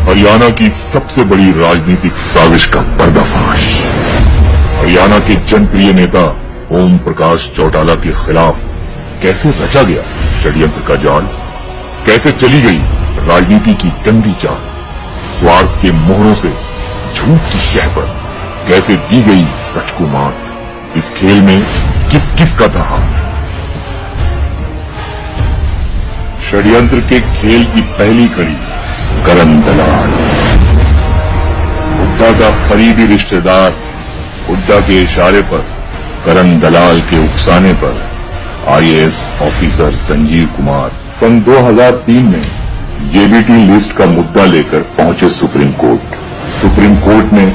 हरियाणा की सबसे बड़ी राजनीतिक साजिश का पर्दाफाश। हरियाणा के जनप्रिय नेता ओम प्रकाश चौटाला के खिलाफ कैसे रचा गया षड्यंत्र का जाल, कैसे चली गई राजनीति की गंदी चाल, स्वार्थ के मोहरों से झूठ की शह पर कैसे दी गई सच को मात, इस खेल में किस किस का था हाथ। षड्यंत्र के खेल की पहली कड़ी करण दलाल, हुड्डा का करीबी रिश्तेदार। हुड्डा के इशारे पर, करण दलाल के उकसाने पर आईएएस ऑफिसर संजीव कुमार सन 2003 में जेबीटी लिस्ट का मुद्दा लेकर पहुंचे सुप्रीम कोर्ट। सुप्रीम कोर्ट ने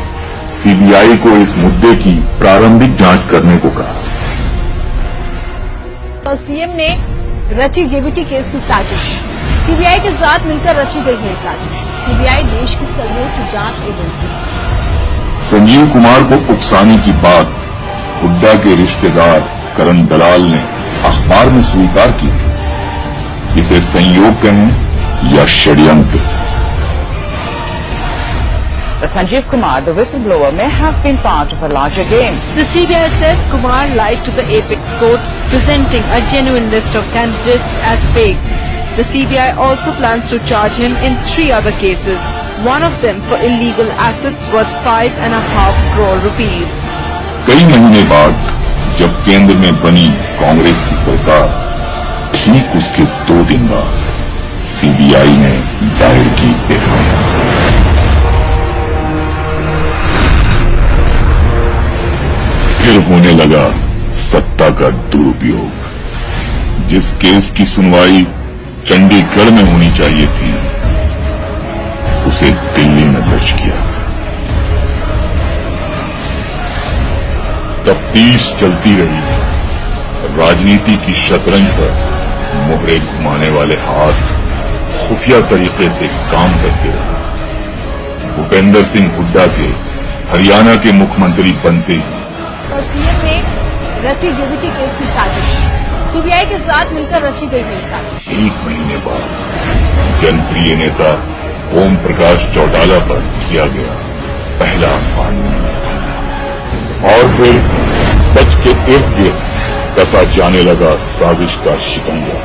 सीबीआई को इस मुद्दे की प्रारंभिक जांच करने को कहा। सीएम ने रची जेबीटी केस की साजिश, सीबीआई के साथ मिलकर रची गई है साजिश। सीबीआई देश की सर्वोच्च जांच एजेंसी है। संजीव कुमार को उकसाने की बात हुड्डा के रिश्तेदार करण दलाल ने अखबार में स्वीकार की। इसे संयोग कहें या षड्यंत्र। Sanjeev Kumar, the whistleblower, may have been part of a larger game. The CBI says Kumar lied to the Apex Court, presenting a genuine list of candidates as fake. The CBI also plans to charge him in 3 other cases, one of them for illegal assets worth 5.5 crore rupees. कई महीने बाद जब केंद्र में बनी कांग्रेस की सरकार, ठीक उसके 2 दिन बाद सीबीआई ने दायर की एफआईआर। फिर होने लगा सत्ता का दुरुपयोग। जिस केस की सुनवाई चंडीगढ़ में होनी चाहिए थी, उसे दिल्ली में दर्ज किया। तफ्तीश चलती रही। राजनीति की शतरंज पर मोहरे घुमाने वाले हाथ खुफिया तरीके से काम करते रहे। भूपेंद्र सिंह हुड्डा के हरियाणा के मुख्यमंत्री बनते ही सीएम ने रची जेबीटी केस की साजिश, सीबीआई के साथ मिलकर रची गई है साजिश। 1 महीने बाद जनप्रिय नेता ओम प्रकाश चौटाला पर किया गया पहला कानूनी हमला। और फिर सच के इर्द गिर्द कसा जाने लगा साजिश का शिकंजा।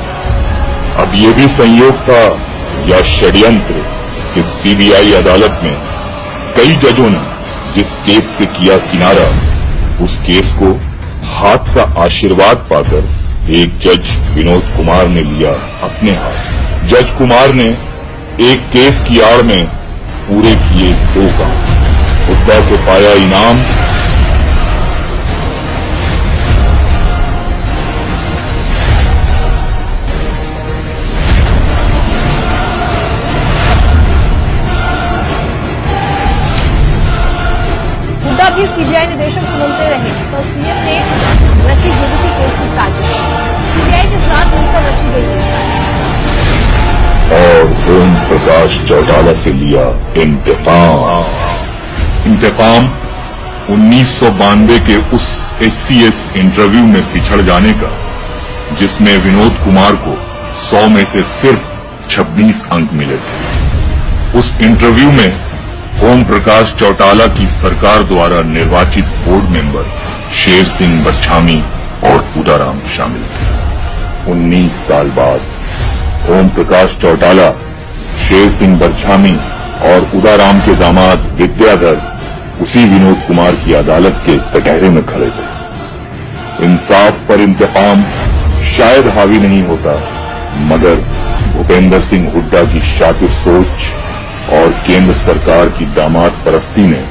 अब ये भी संयोग था या षड्यंत्र कि सीबीआई अदालत में कई जजों ने जिस केस से किया किनारा, उस केस को हाथ का आशीर्वाद पाकर एक जज विनोद कुमार ने लिया अपने हाथ। जज कुमार ने एक केस की आड़ में पूरे किए 2 काम। हुड्डा से पाया इनाम, हुड्डा भी सीबीआई निदेशक से मिलते रहे, पर सीएम ने रची जेबीटी केस की साजिश, सीबीआई के साथ मिलकर रची गई है साजिश। और ओम प्रकाश चौटाला से लिया इंतकाम। 1992 के उस एचसीएस इंटरव्यू में पिछड़ जाने का, जिसमें विनोद कुमार को 100 में से सिर्फ 26 अंक मिले थे। उस इंटरव्यू में ओम प्रकाश चौटाला की सरकार द्वारा निर्वाचित बोर्ड मेंबर शेर सिंह बरछामी और उदाराम शामिल थे। 19 साल बाद ओम प्रकाश चौटाला, शेर सिंह बरछामी और उदाराम के दामाद विद्याधर उसी विनोद कुमार की अदालत के कटहरे में खड़े थे। इंसाफ पर इंतकाम शायद हावी नहीं होता, मगर भूपेंद्र सिंह हुड्डा की शातिर सोच और केंद्र सरकार की दामाद परस्ती ने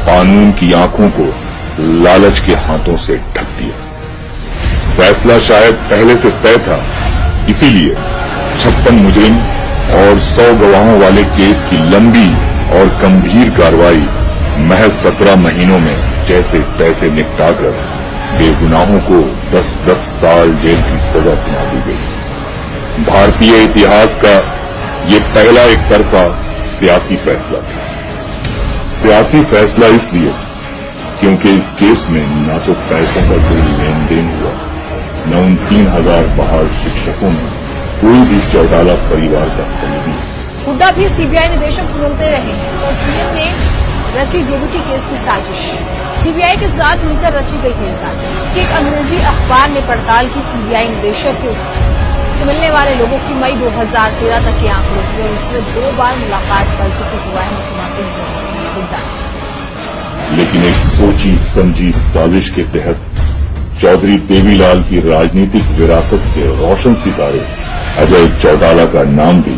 कानून की आंखों को लालच के हाथों से ढक दिया। फैसला शायद पहले से तय था, इसीलिए 56 मुजरिम और 100 गवाहों वाले केस की लंबी और गंभीर कार्रवाई महज 17 महीनों में जैसे तैसे निपटाकर बेगुनाहों को 10-10 साल जेल की सजा सुना दी गई। भारतीय इतिहास का ये पहला एक तरफा सियासी फैसला था। सियासी फैसला इसलिए क्योंकि इस केस में न तो पैसों का कोई लेन देन हुआ, न उन 3000 बहाल शिक्षकों में कोई भी चौटाला परिवार का करीबी। हुड्डा भी सीबीआई निदेशक से मिलते रहे हैं और सीएम ने रची जेबीटी केस की साजिश। सीबीआई के साथ मिलकर रची गई है साजिश। एक अंग्रेजी अखबार ने पड़ताल की सीबीआई निदेशक से मिलने वाले लोगों की मई 2013 तक के आंकड़े की और उसमें 2 बार मुलाकात का जिक्र हुआ है मुख्यमंत्री हुड्डा। लेकिन एक सोची समझी साजिश के तहत चौधरी देवीलाल की राजनीतिक विरासत के रोशन सितारे अजय चौटाला का नाम भी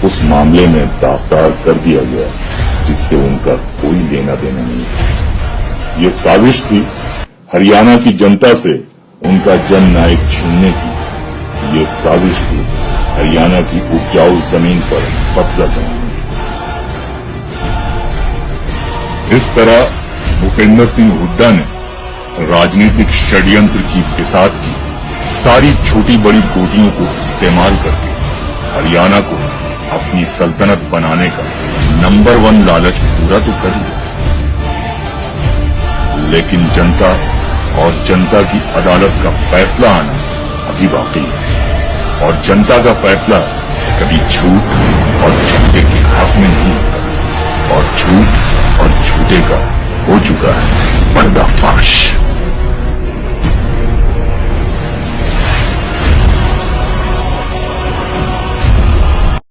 उस मामले में दागदार कर दिया गया, जिससे उनका कोई लेना देना नहीं था। ये साजिश थी हरियाणा की जनता से उनका जन नायक छीनने की। ये साजिश थी हरियाणा की उपजाऊ जमीन पर कब्जा करने की। इस तरह भूपेंद्र सिंह हुड्डा ने राजनीतिक षड्यंत्र की बिसात की सारी छोटी बड़ी गोटियों को इस्तेमाल करके हरियाणा को अपनी सल्तनत बनाने का नंबर 1 लालच पूरा तो कर लिया, लेकिन जनता और जनता की अदालत का फैसला आना अभी बाकी है। और जनता का फैसला कभी झूठ और झूठे के हक में नहीं होता, और झूठ और झूठे का हो चुका है पर्दाफाश।